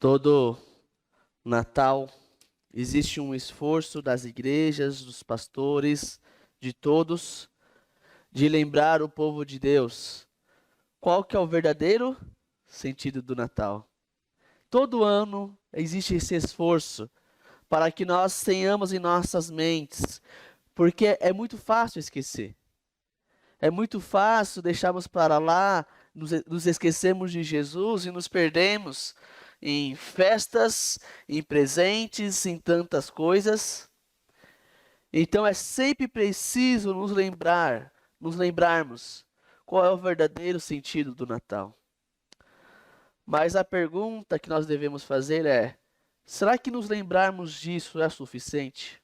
Todo Natal existe um esforço das igrejas, dos pastores, de todos, de lembrar o povo de Deus qual que é o verdadeiro sentido do Natal. Todo ano existe esse esforço para que nós tenhamos em nossas mentes, porque é muito fácil esquecer. É muito fácil deixarmos para lá, nos esquecemos de Jesus e nos perdemos em festas, em presentes, em tantas coisas. Então é sempre preciso nos lembrarmos qual é o verdadeiro sentido do Natal. Mas a pergunta que nós devemos fazer é: será que nos lembrarmos disso é suficiente?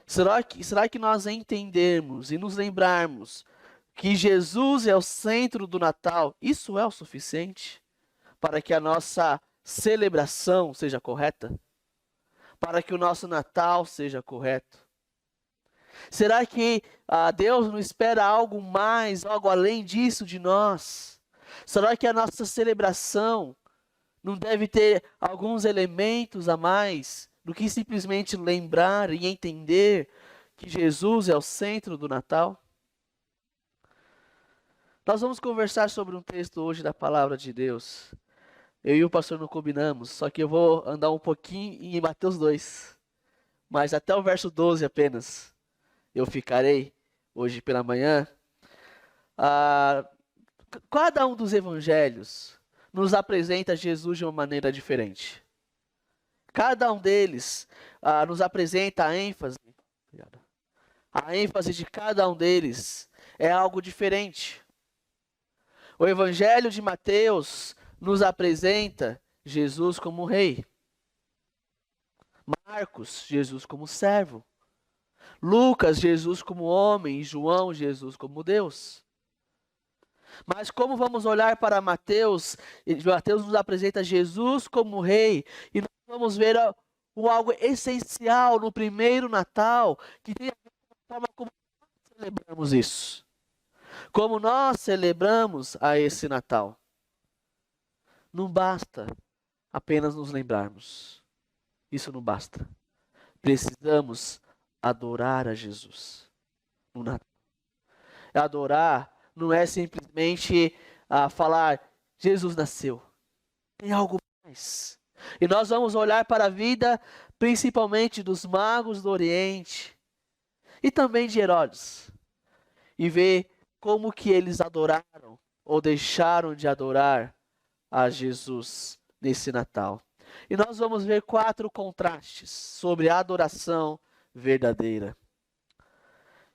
Será que nós entendermos e nos lembrarmos que Jesus é o centro do Natal, isso é o suficiente para que a nossa celebração seja correta? Para que o nosso Natal seja correto? Será que Deus não espera algo mais, algo além disso de nós? Será que a nossa celebração não deve ter alguns elementos a mais do que simplesmente lembrar e entender que Jesus é o centro do Natal? Nós vamos conversar sobre um texto hoje da palavra de Deus. Eu e o pastor não combinamos, só que eu vou andar um pouquinho em Mateus 2, mas até o verso 12 apenas eu ficarei hoje pela manhã. Cada um dos evangelhos nos apresenta Jesus de uma maneira diferente. Cada um deles nos apresenta a ênfase. A ênfase de cada um deles é algo diferente. O evangelho de Mateus nos apresenta Jesus como rei. Marcos, Jesus como servo. Lucas, Jesus como homem. E João, Jesus como Deus. Mas como vamos olhar para Mateus, Mateus nos apresenta Jesus como rei, e nós vamos ver algo essencial no primeiro Natal, que tem a ver com a forma como nós celebramos isso. Como nós celebramos a esse Natal. Não basta apenas nos lembrarmos. Isso não basta. Precisamos adorar a Jesus no Natal. Adorar não é simplesmente falar, Jesus nasceu. Tem algo mais. E nós vamos olhar para a vida, principalmente dos magos do Oriente, e também de Herodes, e ver como que eles adoraram, ou deixaram de adorar a Jesus nesse Natal. E nós vamos ver 4 contrastes sobre a adoração verdadeira.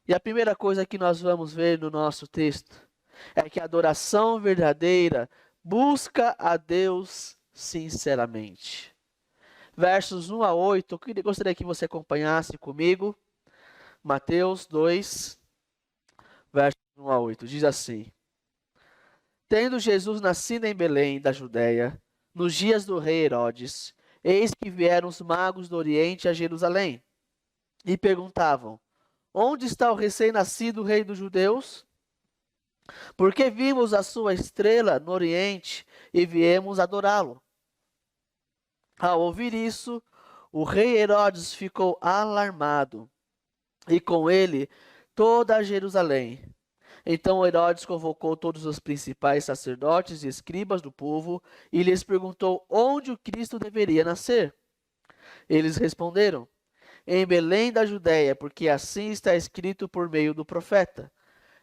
E a primeira coisa que nós vamos ver no nosso texto é que a adoração verdadeira busca a Deus sinceramente. Versos 1 a 8, eu gostaria que você acompanhasse comigo. Mateus 2, versos 1 a 8, diz assim: Tendo Jesus nascido em Belém da Judéia, nos dias do rei Herodes, eis que vieram os magos do Oriente a Jerusalém, e perguntavam: Onde está o recém-nascido rei dos judeus? Porque vimos a sua estrela no Oriente e viemos adorá-lo. Ao ouvir isso, o rei Herodes ficou alarmado, e com ele toda Jerusalém. Então Herodes convocou todos os principais sacerdotes e escribas do povo e lhes perguntou onde o Cristo deveria nascer. Eles responderam: Em Belém da Judéia, porque assim está escrito por meio do profeta.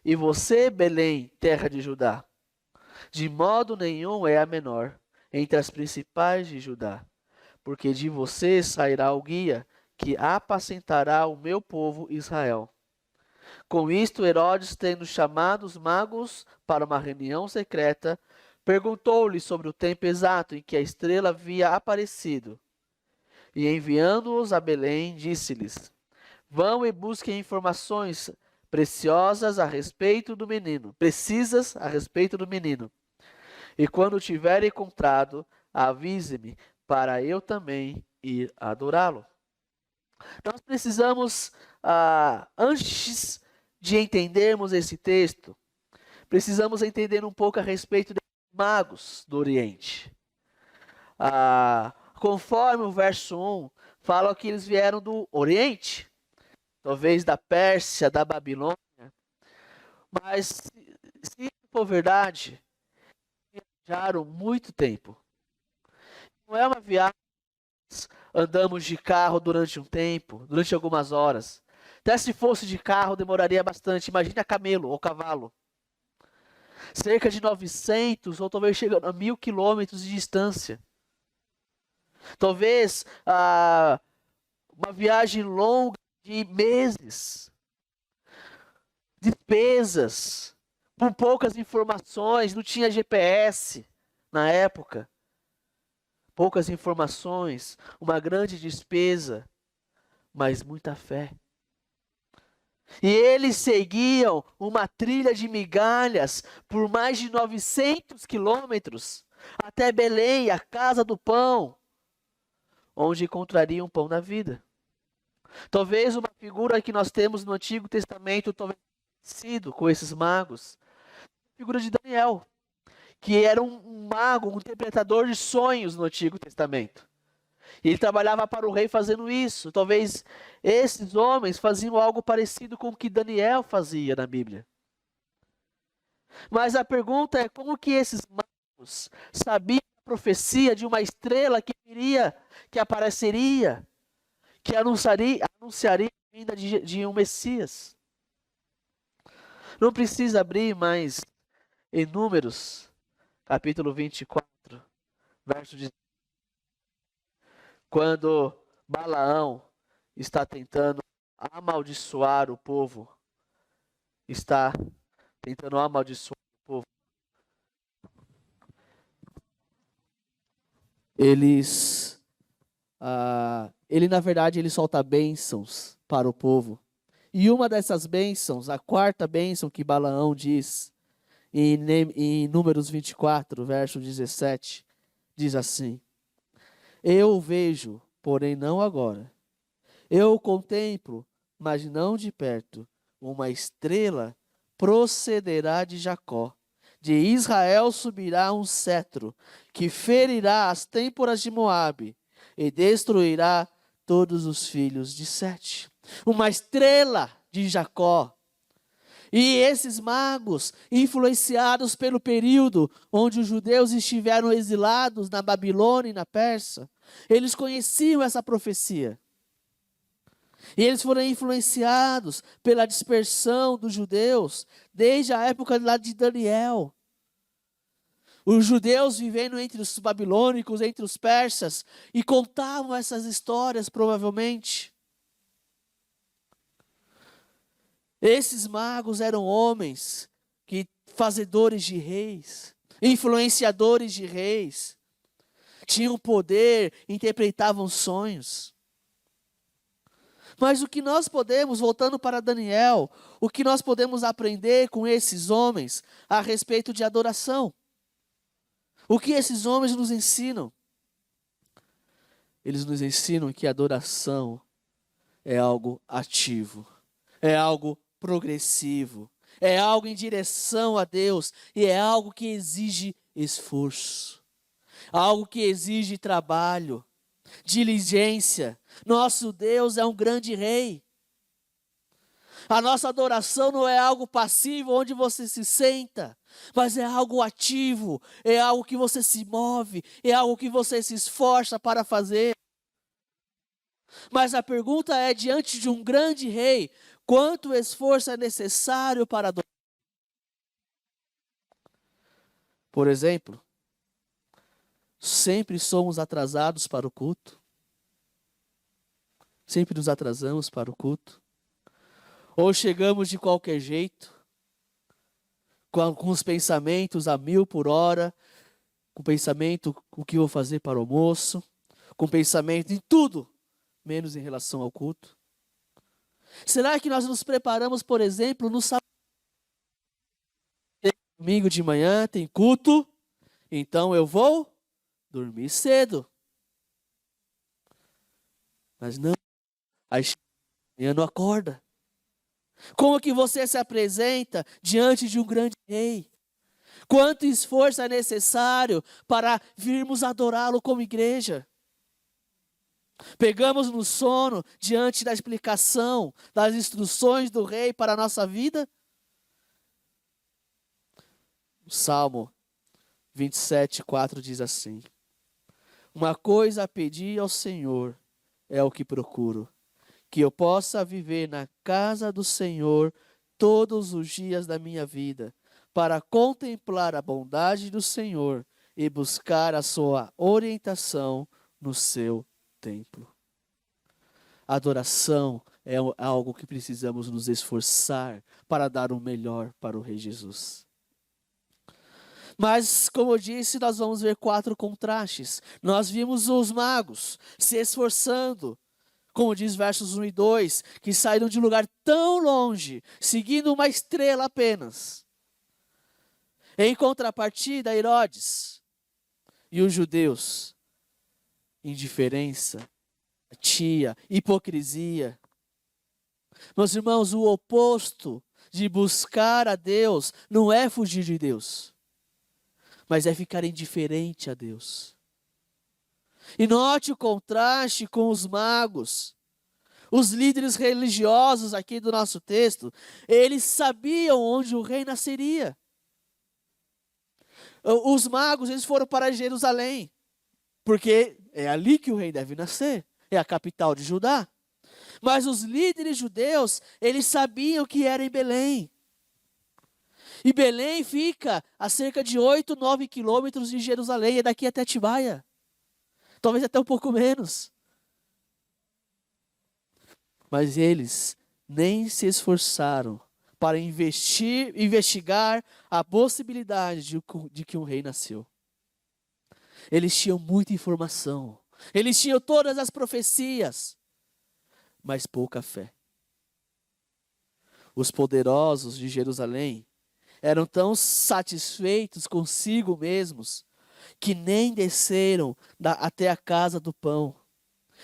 E você, Belém, terra de Judá, de modo nenhum é a menor entre as principais de Judá, porque de você sairá o guia que apacentará o meu povo Israel. Com isto, Herodes, tendo chamado os magos para uma reunião secreta, perguntou-lhes sobre o tempo exato em que a estrela havia aparecido. E enviando-os a Belém, disse-lhes: Vão e busquem informações precisas a respeito do menino. E quando tiverem encontrado, avise-me, para eu também ir adorá-lo. Nós precisamos, antes de entendermos esse texto, precisamos entender um pouco a respeito dos magos do Oriente. conforme o verso 1, fala que eles vieram do Oriente, talvez da Pérsia, da Babilônia, mas se for verdade, viajaram muito tempo. Não é uma viagem, andamos de carro durante um tempo, durante algumas horas. Até se fosse de carro, demoraria bastante. Imagina camelo ou cavalo. Cerca de 900 ou talvez chegando a 1.000 quilômetros de distância. Talvez uma viagem longa de meses. Despesas. Com poucas informações, não tinha GPS na época. Poucas informações, uma grande despesa, mas muita fé. E eles seguiam uma trilha de migalhas por mais de 900 quilômetros até Belém, a casa do pão, onde encontrariam o pão da vida. Talvez uma figura que nós temos no Antigo Testamento, talvez parecido com esses magos, a figura de Daniel, que era um mago, um interpretador de sonhos no Antigo Testamento. E ele trabalhava para o rei fazendo isso. Talvez esses homens faziam algo parecido com o que Daniel fazia na Bíblia. Mas a pergunta é como que esses magos sabiam a profecia de uma estrela que viria, que apareceria, que anunciaria a vinda de um Messias. Não precisa abrir mais em Números, capítulo 24, verso 19. Quando Balaão está tentando amaldiçoar o povo, está tentando amaldiçoar o povo, ele na verdade ele solta bênçãos para o povo. E uma dessas bênçãos, a quarta bênção que Balaão diz em Números 24, verso 17, diz assim: Eu o vejo, porém não agora. Eu o contemplo, mas não de perto. Uma estrela procederá de Jacó. De Israel subirá um cetro, que ferirá as têmporas de Moabe, e destruirá todos os filhos de Sete. Uma estrela de Jacó. E esses magos, influenciados pelo período onde os judeus estiveram exilados na Babilônia e na Pérsia, eles conheciam essa profecia. E eles foram influenciados pela dispersão dos judeus desde a época lá de Daniel. Os judeus vivendo entre os babilônicos, entre os persas, e contavam essas histórias provavelmente. Esses magos eram homens fazedores de reis, influenciadores de reis, tinham poder, interpretavam sonhos. Mas o que nós podemos, voltando para Daniel, o que nós podemos aprender com esses homens a respeito de adoração? O que esses homens nos ensinam? Eles nos ensinam que a adoração é algo ativo, é algo progressivo, é algo em direção a Deus e é algo que exige esforço, algo que exige trabalho, diligência. Nosso Deus é um grande rei. A nossa adoração não é algo passivo, onde você se senta, mas é algo ativo, é algo que você se move, é algo que você se esforça para fazer. Mas a pergunta é, diante de um grande rei, quanto esforço é necessário para adorar? Por exemplo, sempre somos atrasados para o culto. Sempre nos atrasamos para o culto. Ou chegamos de qualquer jeito, com os pensamentos a 1000 por hora, com o pensamento o que vou fazer para o almoço, com o pensamento em tudo, menos em relação ao culto. Será que nós nos preparamos, por exemplo, no sábado? Domingo de manhã tem culto, então eu vou dormir cedo. Mas não, aí amanhã não acorda. Como que você se apresenta diante de um grande rei? Quanto esforço é necessário para virmos adorá-lo como igreja? Pegamos no sono diante da explicação das instruções do rei para a nossa vida? O Salmo 27:4 diz assim: uma coisa pedi ao Senhor, é o que procuro, que eu possa viver na casa do Senhor todos os dias da minha vida, para contemplar a bondade do Senhor e buscar a sua orientação no seu templo. Adoração é algo que precisamos nos esforçar para dar o melhor para o Rei Jesus. Mas, como eu disse, nós vamos ver 4 contrastes. Nós vimos os magos se esforçando, como diz versos 1 e 2, que saíram de um lugar tão longe, seguindo uma estrela apenas. Em contrapartida, Herodes e os judeus, indiferença, apatia, hipocrisia. Meus irmãos, o oposto de buscar a Deus não é fugir de Deus, mas é ficar indiferente a Deus. E note o contraste com os magos. Os líderes religiosos aqui do nosso texto, eles sabiam onde o rei nasceria. Os magos, eles foram para Jerusalém, porque é ali que o rei deve nascer, é a capital de Judá. Mas os líderes judeus, eles sabiam que era em Belém. E Belém fica a cerca de 8, 9 quilômetros de Jerusalém, é daqui até Atibaia. Talvez até um pouco menos. Mas eles nem se esforçaram para investigar a possibilidade de que um rei nasceu. Eles tinham muita informação. Eles tinham todas as profecias, mas pouca fé. Os poderosos de Jerusalém eram tão satisfeitos consigo mesmos que nem desceram até a casa do pão.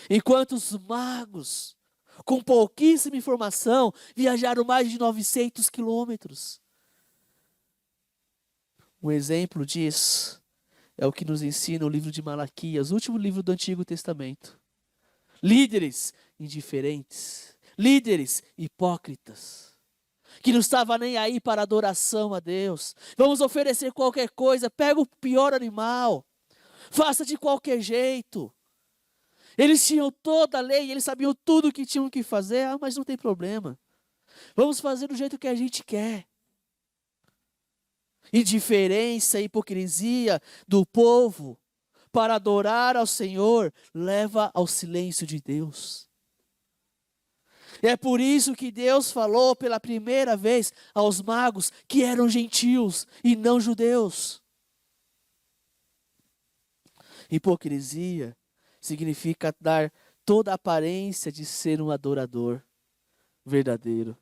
Enquanto os magos, com pouquíssima informação, viajaram mais de 900 quilômetros. Um exemplo disso é o que nos ensina o livro de Malaquias, o último livro do Antigo Testamento. Líderes indiferentes, líderes hipócritas, que não estava nem aí para adoração a Deus. Vamos oferecer qualquer coisa, pega o pior animal, faça de qualquer jeito. Eles tinham toda a lei, eles sabiam tudo o que tinham que fazer, mas não tem problema. Vamos fazer do jeito que a gente quer. Indiferença e hipocrisia do povo para adorar ao Senhor leva ao silêncio de Deus. É por isso que Deus falou pela primeira vez aos magos que eram gentios e não judeus. Hipocrisia significa dar toda a aparência de ser um adorador verdadeiro.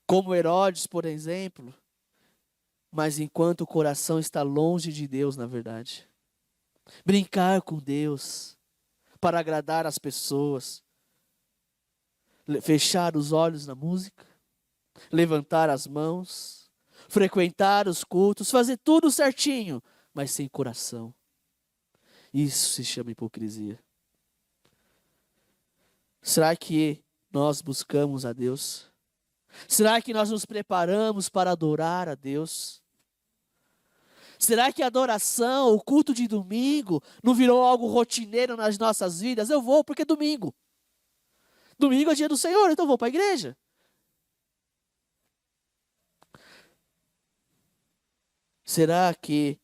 Como Herodes, por exemplo, mas enquanto o coração está longe de Deus, na verdade. Brincar com Deus para agradar as pessoas. Fechar os olhos na música, levantar as mãos, frequentar os cultos, fazer tudo certinho, mas sem coração. Isso se chama hipocrisia. Será que nós buscamos a Deus? Será que nós nos preparamos para adorar a Deus? Será que a adoração, o culto de domingo, não virou algo rotineiro nas nossas vidas? Eu vou porque é domingo. Domingo é dia do Senhor, então eu vou para a igreja. Será que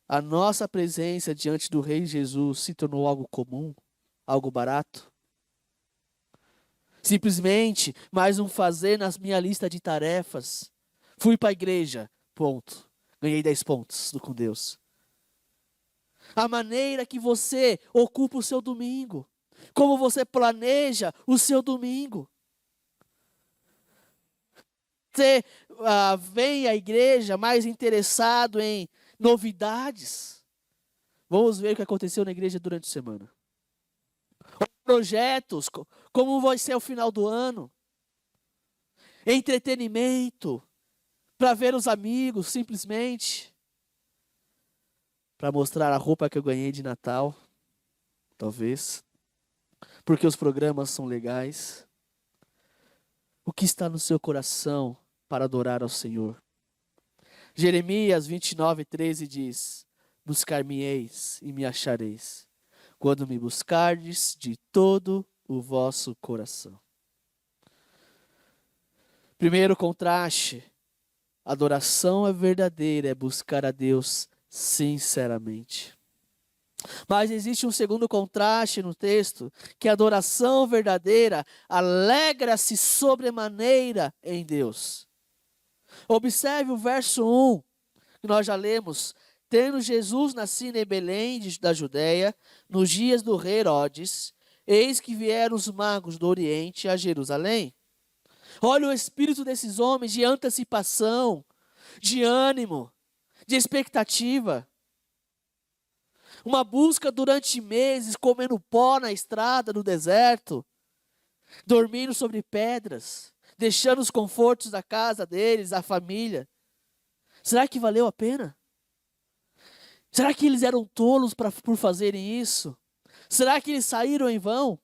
a nossa presença diante do Rei Jesus se tornou algo comum, algo barato? Simplesmente mais um fazer na minha lista de tarefas. Fui para a igreja, ponto. Ganhei 10 pontos com Deus. A maneira que você ocupa o seu domingo. Como você planeja o seu domingo. Você vem à igreja mais interessado em novidades. Vamos ver o que aconteceu na igreja durante a semana. Projetos, como vai ser o final do ano. Entretenimento. para ver os amigos, simplesmente, para mostrar a roupa que eu ganhei de Natal, talvez, porque os programas são legais. O que está no seu coração para adorar ao Senhor? Jeremias 29:13 diz: buscar-me-eis e me achareis, quando me buscardes de todo o vosso coração. Primeiro contraste: adoração é verdadeira, é buscar a Deus sinceramente. Mas existe um segundo contraste no texto, que a adoração verdadeira alegra-se sobremaneira em Deus. Observe o verso 1, que nós já lemos. Tendo Jesus nascido em Belém da Judéia, nos dias do rei Herodes, eis que vieram os magos do Oriente a Jerusalém. Olha o espírito desses homens de antecipação, de ânimo, de expectativa. Uma busca durante meses, comendo pó na estrada, no deserto, dormindo sobre pedras, deixando os confortos da casa deles, a família. Será que valeu a pena? Será que eles eram tolos por fazerem isso? Será que eles saíram em vão?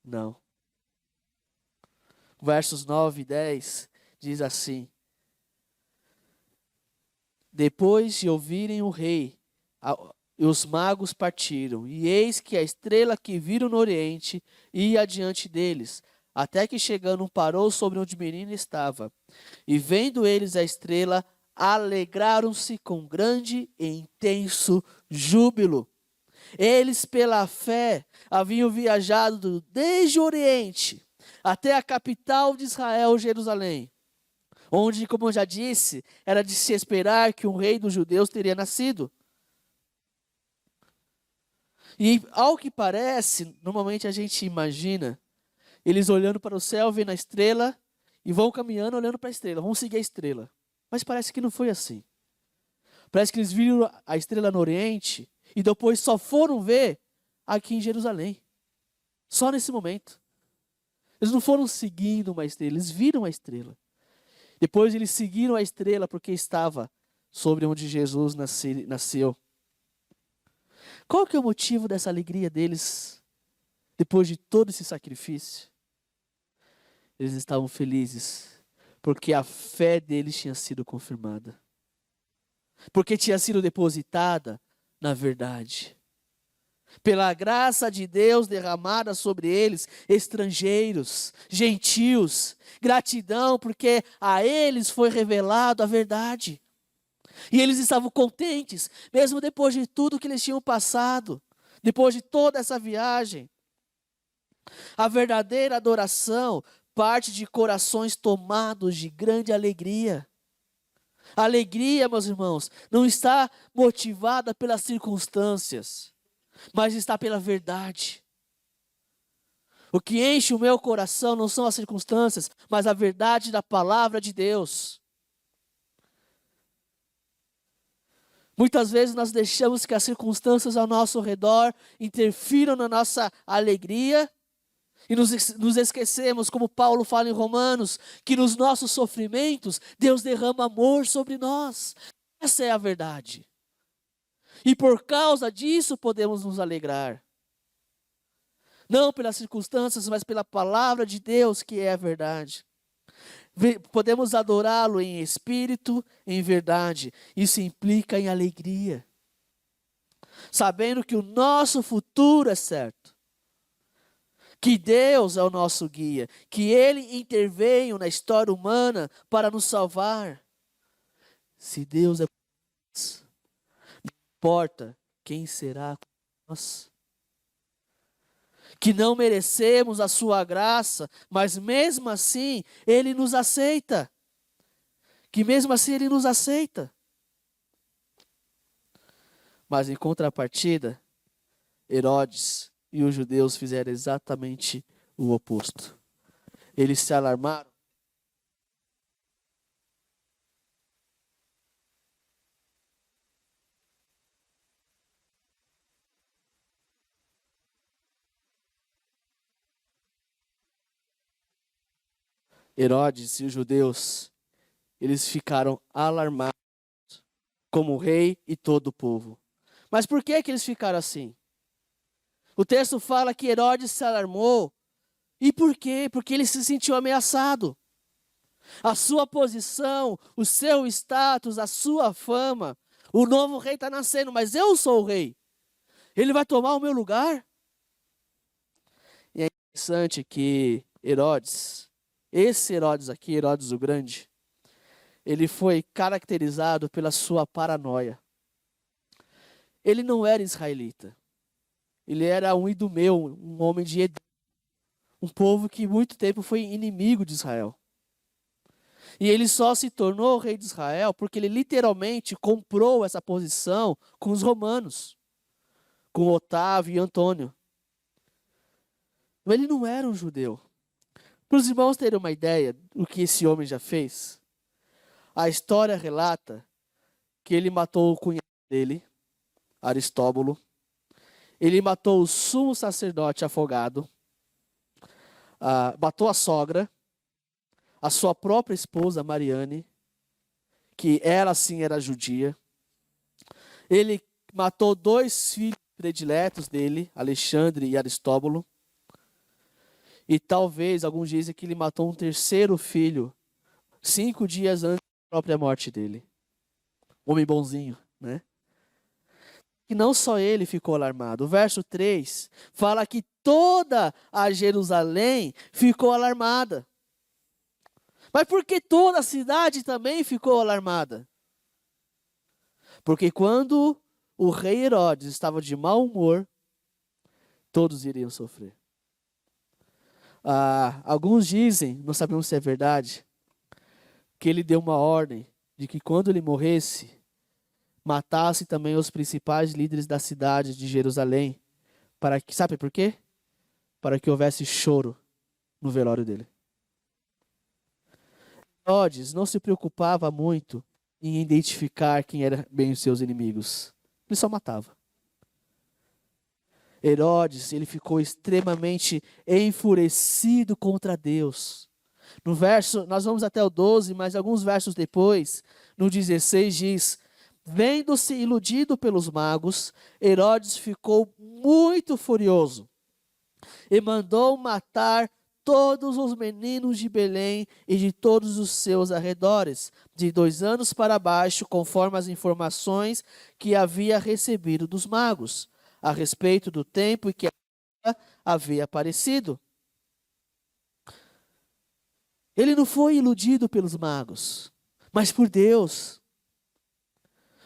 Não. Versos 9 e 10 diz assim: depois de ouvirem o rei, os magos partiram, e eis que a estrela que viram no oriente ia adiante deles, até que chegando parou sobre onde o menino estava. E vendo eles a estrela, alegraram-se com grande e intenso júbilo. Eles, pela fé, haviam viajado desde o Oriente até a capital de Israel, Jerusalém, onde, como eu já disse, era de se esperar que um rei dos judeus teria nascido. E, ao que parece, normalmente a gente imagina eles olhando para o céu, vendo a estrela, e vão caminhando olhando para a estrela, vão seguir a estrela. Mas parece que não foi assim. Parece que eles viram a estrela no Oriente e depois só foram ver aqui em Jerusalém. Só nesse momento. Eles não foram seguindo uma estrela, eles viram a estrela. Depois eles seguiram a estrela porque estava sobre onde Jesus nasceu. Qual que é o motivo dessa alegria deles depois de todo esse sacrifício? Eles estavam felizes porque a fé deles tinha sido confirmada. Porque tinha sido depositada na verdade. Pela graça de Deus derramada sobre eles, estrangeiros, gentios, gratidão, porque a eles foi revelado a verdade. E eles estavam contentes, mesmo depois de tudo que eles tinham passado, depois de toda essa viagem. A verdadeira adoração parte de corações tomados de grande alegria. A alegria, meus irmãos, não está motivada pelas circunstâncias, mas está pela verdade. O que enche o meu coração não são as circunstâncias, mas a verdade da palavra de Deus. Muitas vezes nós deixamos que as circunstâncias ao nosso redor interfiram na nossa alegria e nos esquecemos, como Paulo fala em Romanos, que nos nossos sofrimentos Deus derrama amor sobre nós. Essa é a verdade. E por causa disso podemos nos alegrar. Não pelas circunstâncias, mas pela palavra de Deus, que é a verdade. Podemos adorá-lo em espírito, em verdade. Isso implica em alegria. Sabendo que o nosso futuro é certo. Que Deus é o nosso guia. Que Ele interveio na história humana para nos salvar. Se Deus é por nós, não importa quem será por nós. Que não merecemos a sua graça, mas mesmo assim Ele nos aceita. Que mesmo assim Ele nos aceita. Mas em contrapartida, Herodes e os judeus fizeram exatamente o oposto. Eles se alarmaram. Herodes e os judeus, eles ficaram alarmados, como o rei e todo o povo. Mas por que eles ficaram assim? O texto fala que Herodes se alarmou. E por quê? Porque ele se sentiu ameaçado. A sua posição, o seu status, a sua fama. O novo rei está nascendo, mas eu sou o rei. Ele vai tomar o meu lugar? E é interessante que Herodes, esse Herodes aqui, Herodes o Grande, ele foi caracterizado pela sua paranoia. Ele não era israelita. Ele era um idumeu, um homem de Edom. Um povo que muito tempo foi inimigo de Israel. E ele só se tornou rei de Israel porque ele literalmente comprou essa posição com os romanos, com Otávio e Antônio. Mas ele não era um judeu. Para os irmãos terem uma ideia do que esse homem já fez, a história relata que ele matou o cunhado dele, Aristóbulo. Ele matou o sumo sacerdote afogado, matou a sogra, a sua própria esposa, Mariane, que ela sim era judia. Ele matou 2 filhos prediletos dele, Alexandre e Aristóbulo. E talvez, alguns dizem que ele matou um terceiro filho, 5 dias antes da própria morte dele. Homem bonzinho, né? E não só ele ficou alarmado. O verso 3 fala que toda a Jerusalém ficou alarmada. Mas por que toda a cidade também ficou alarmada? Porque quando o rei Herodes estava de mau humor, todos iriam sofrer. Alguns dizem, não sabemos se é verdade, que ele deu uma ordem de que quando ele morresse, matasse também os principais líderes da cidade de Jerusalém. Sabe por quê? Para que houvesse choro no velório dele. Herodes não se preocupava muito em identificar quem eram bem os seus inimigos. Ele só matava. Herodes, ele ficou extremamente enfurecido contra Deus. No verso, nós vamos até o 12, mas alguns versos depois, no 16 diz: vendo-se iludido pelos magos, Herodes ficou muito furioso e mandou matar todos os meninos de Belém e de todos os seus arredores, de 2 anos para baixo, conforme as informações que havia recebido dos magos, a respeito do tempo em que havia aparecido. Ele não foi iludido pelos magos, mas por Deus.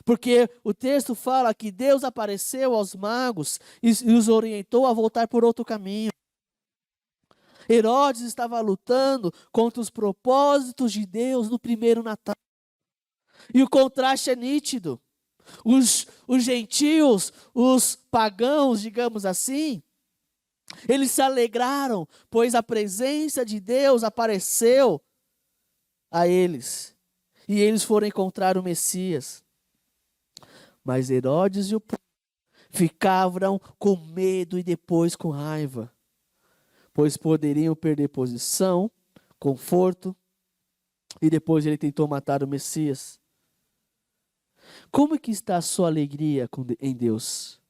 Porque o texto fala que Deus apareceu aos magos e os orientou a voltar por outro caminho. Herodes estava lutando contra os propósitos de Deus no primeiro Natal. E o contraste é nítido. Os gentios, os pagãos, digamos assim, eles se alegraram, pois a presença de Deus apareceu a eles. E eles foram encontrar o Messias. Mas Herodes e o povo ficavam com medo e depois com raiva, pois poderiam perder posição, conforto, e depois ele tentou matar o Messias. Como que está a sua alegria em Deus?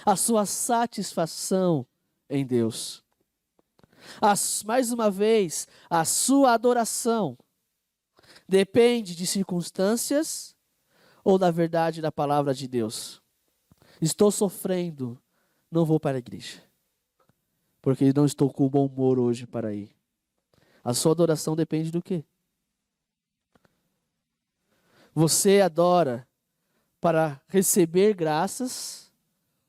A sua satisfação em Deus? Mais uma vez, a sua adoração depende de circunstâncias ou da verdade da palavra de Deus? Estou sofrendo, não vou para a igreja, porque não estou com bom humor hoje para ir. A sua adoração depende do quê? Você adora para receber graças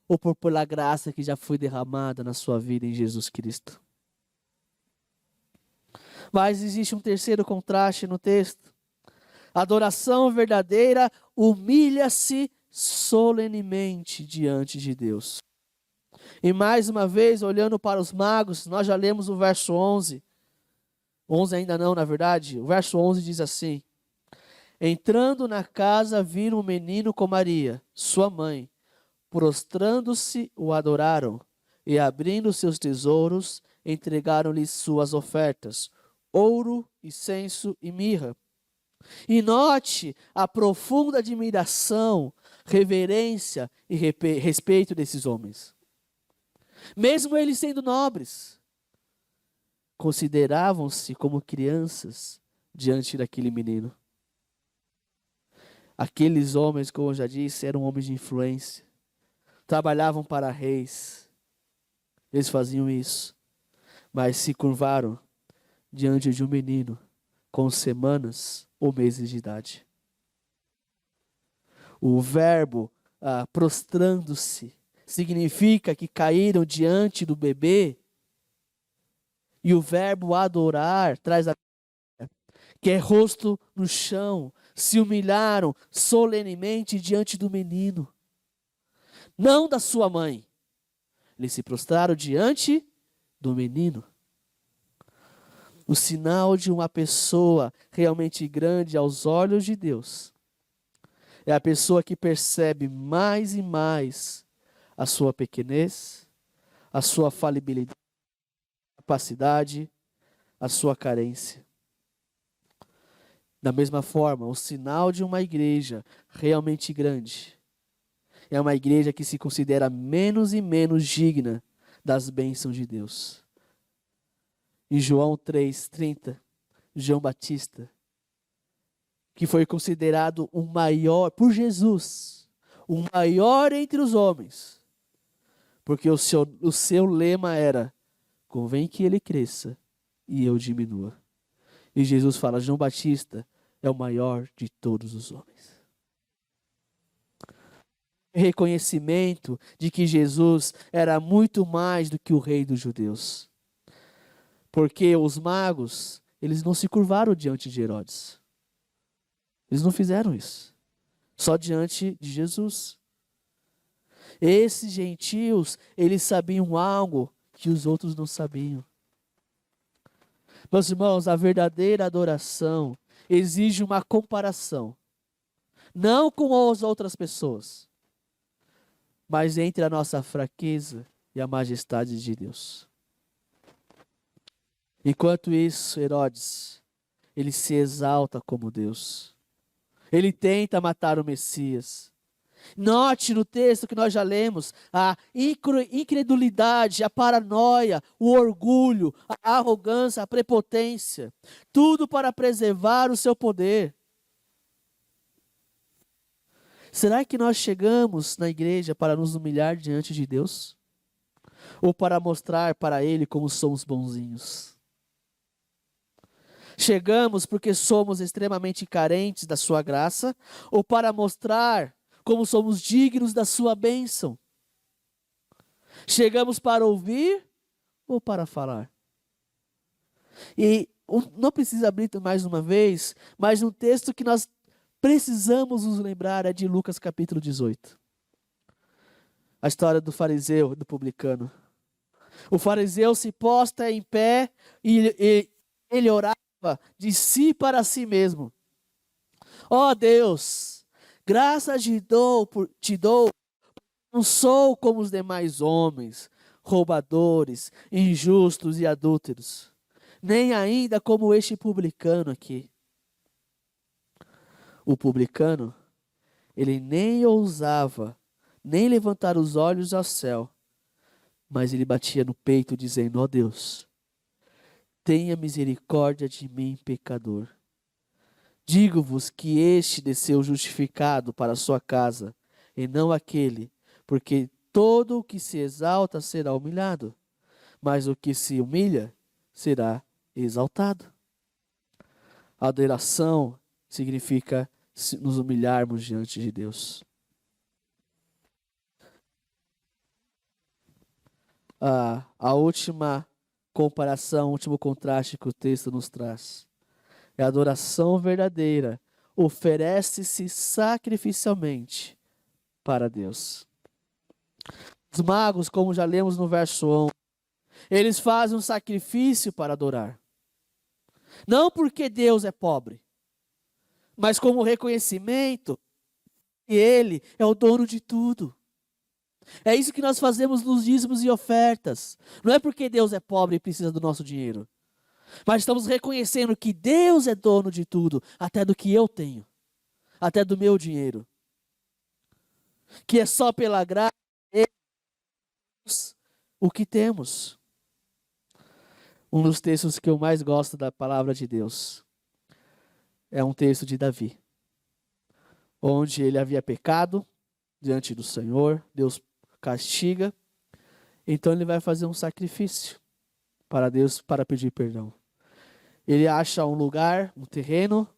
ou pela graça que já foi derramada na sua vida em Jesus Cristo? Mas existe um terceiro contraste no texto. A adoração verdadeira humilha-se solenemente diante de Deus. E mais uma vez, olhando para os magos, nós já lemos o verso 11. 11 ainda não, na verdade. O verso 11 diz assim: entrando na casa, viram um menino com Maria, sua mãe. Prostrando-se, o adoraram. E abrindo seus tesouros, entregaram-lhe suas ofertas: ouro, incenso e mirra. E note a profunda admiração, reverência e respeito desses homens. Mesmo eles sendo nobres, consideravam-se como crianças diante daquele menino. Aqueles homens, como eu já disse, eram homens de influência. Trabalhavam para reis. Eles faziam isso. Mas se curvaram diante de um menino com semanas ou meses de idade. O verbo prostrando-se significa que caíram diante do bebê. E o verbo adorar traz a que é rosto no chão, se humilharam solenemente diante do menino, não da sua mãe. Eles se prostraram diante do menino. O sinal de uma pessoa realmente grande aos olhos de Deus é a pessoa que percebe mais e mais a sua pequenez, a sua falibilidade, capacidade, a sua carência. Da mesma forma, o sinal de uma igreja realmente grande é uma igreja que se considera menos e menos digna das bênçãos de Deus. Em João 3,30, João Batista, que foi considerado o maior, por Jesus, o maior entre os homens, porque o seu lema era: convém que ele cresça e eu diminua. E Jesus fala: João Batista é o maior de todos os homens. Reconhecimento de que Jesus era muito mais do que o rei dos judeus. Porque os magos, eles não se curvaram diante de Herodes. Eles não fizeram isso. Só diante de Jesus. Esses gentios, eles sabiam algo que os outros não sabiam. Meus irmãos, a verdadeira adoração exige uma comparação. Não com as outras pessoas, mas entre a nossa fraqueza e a majestade de Deus. Enquanto isso, Herodes, ele se exalta como Deus. Ele tenta matar o Messias. Note no texto que nós já lemos a incredulidade, a paranoia, o orgulho, a arrogância, a prepotência. Tudo para preservar o seu poder. Será que nós chegamos na igreja para nos humilhar diante de Deus? Ou para mostrar para Ele como somos bonzinhos? Chegamos porque somos extremamente carentes da sua graça? Ou para mostrar como somos dignos da sua bênção? Chegamos para ouvir ou para falar? E não precisa abrir mais uma vez, mas um texto que nós precisamos nos lembrar é de Lucas capítulo 18. A história do fariseu, do publicano. O fariseu se posta em pé e ele orava de si para si mesmo. Ó Deus, graças te dou, não sou como os demais homens, roubadores, injustos e adúlteros, nem ainda como este publicano aqui. O publicano, ele nem ousava nem levantar os olhos ao céu, mas ele batia no peito dizendo: ó Deus, tenha misericórdia de mim, pecador. Digo-vos que este desceu justificado para a sua casa, e não aquele, porque todo o que se exalta será humilhado, mas o que se humilha será exaltado. A adoração significa nos humilharmos diante de Deus. A última comparação, o último contraste que o texto nos traz é a adoração verdadeira. Oferece-se sacrificialmente para Deus. Os magos, como já lemos no verso 11, eles fazem um sacrifício para adorar. Não porque Deus é pobre, mas como reconhecimento que Ele é o dono de tudo. É isso que nós fazemos nos dízimos e ofertas. Não é porque Deus é pobre e precisa do nosso dinheiro, Mas estamos reconhecendo que Deus é dono de tudo, até do que eu tenho, até do meu dinheiro. Que é só pela graça de Deus o que temos. Um dos textos que eu mais gosto da palavra de Deus é um texto de Davi, onde ele havia pecado diante do Senhor, Deus castiga, então ele vai fazer um sacrifício para Deus para pedir perdão. Ele acha um lugar, um terreno,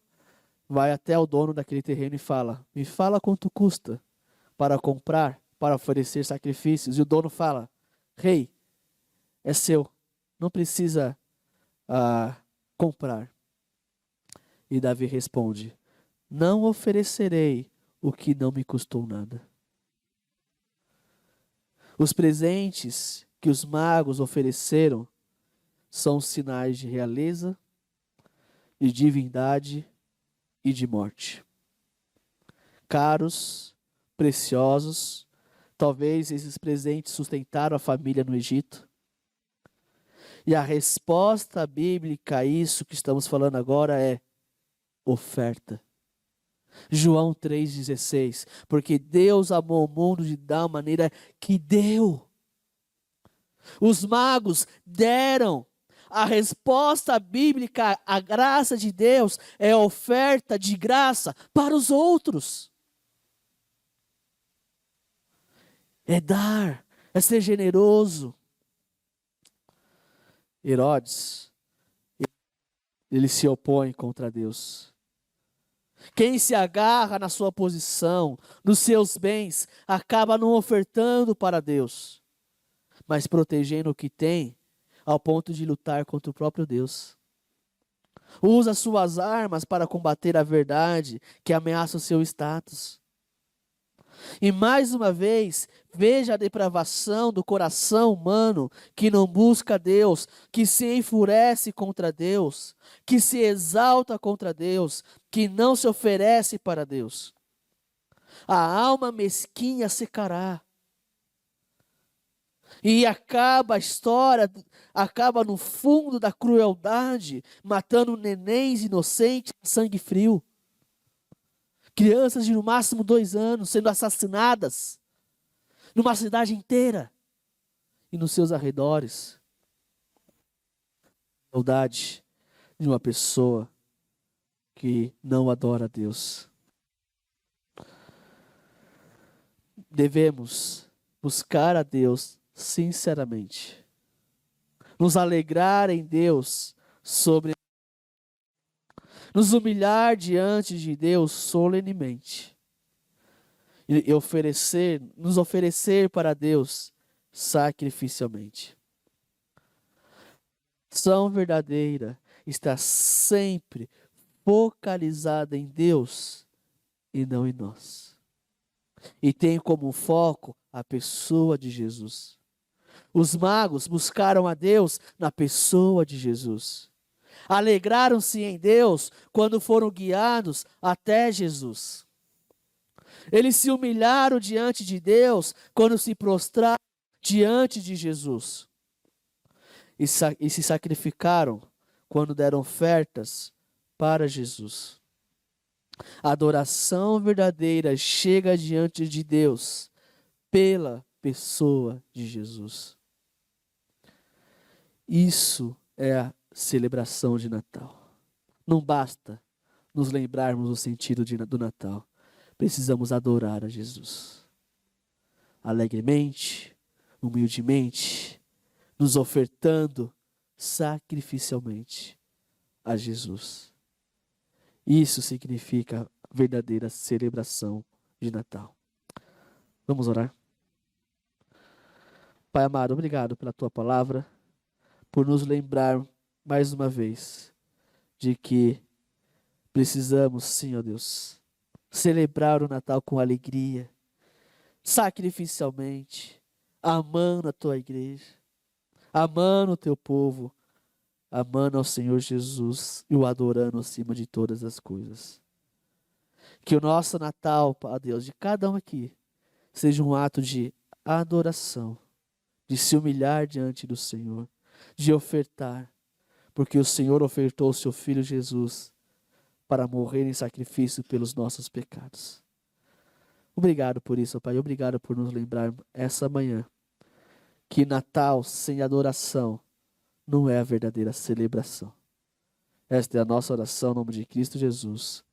vai até o dono daquele terreno e fala: me fala quanto custa para comprar, para oferecer sacrifícios. E o dono fala: rei, é seu, não precisa comprar. E Davi responde: não oferecerei o que não me custou nada. Os presentes que os magos ofereceram são sinais de realeza, de divindade e de morte. Caros, preciosos, talvez esses presentes sustentaram a família no Egito. E a resposta bíblica a isso que estamos falando agora é oferta. João 3,16, porque Deus amou o mundo de tal maneira que deu. Os magos deram. A resposta bíblica, a graça de Deus, é oferta de graça para os outros. É dar, é ser generoso. Herodes, ele se opõe contra Deus. Quem se agarra na sua posição, nos seus bens, acaba não ofertando para Deus, mas protegendo o que tem, ao ponto de lutar contra o próprio Deus. Usa suas armas para combater a verdade que ameaça o seu status. E mais uma vez, veja a depravação do coração humano que não busca Deus, que se enfurece contra Deus, que se exalta contra Deus, que não se oferece para Deus. A alma mesquinha secará. E acaba a história, acaba no fundo da crueldade, matando nenéns inocentes, sangue frio. Crianças de no máximo 2 anos sendo assassinadas numa cidade inteira e nos seus arredores. Crueldade de uma pessoa que não adora a Deus. Devemos buscar a Deus sinceramente, nos alegrar em Deus nos humilhar diante de Deus solenemente e nos oferecer para Deus sacrificialmente. A ação verdadeira está sempre focalizada em Deus e não em nós. E tem como foco a pessoa de Jesus. Os magos buscaram a Deus na pessoa de Jesus. Alegraram-se em Deus quando foram guiados até Jesus. Eles se humilharam diante de Deus quando se prostraram diante de Jesus. E se sacrificaram quando deram ofertas para Jesus. A adoração verdadeira chega diante de Deus pela pessoa de Jesus. Isso é a celebração de Natal. Não basta nos lembrarmos do sentido do Natal. Precisamos adorar a Jesus. Alegremente, humildemente, nos ofertando sacrificialmente a Jesus. Isso significa a verdadeira celebração de Natal. Vamos orar? Pai amado, obrigado pela tua palavra, por nos lembrar mais uma vez de que precisamos, sim, ó Deus, celebrar o Natal com alegria, sacrificialmente, amando a tua igreja, amando o teu povo, amando ao Senhor Jesus e o adorando acima de todas as coisas. Que o nosso Natal, ó Deus, de cada um aqui, seja um ato de adoração, de se humilhar diante do Senhor, de ofertar, porque o Senhor ofertou o seu Filho Jesus para morrer em sacrifício pelos nossos pecados. Obrigado por isso, Pai. Obrigado por nos lembrar essa manhã que Natal sem adoração não é a verdadeira celebração. Esta é a nossa oração em nome de Cristo Jesus.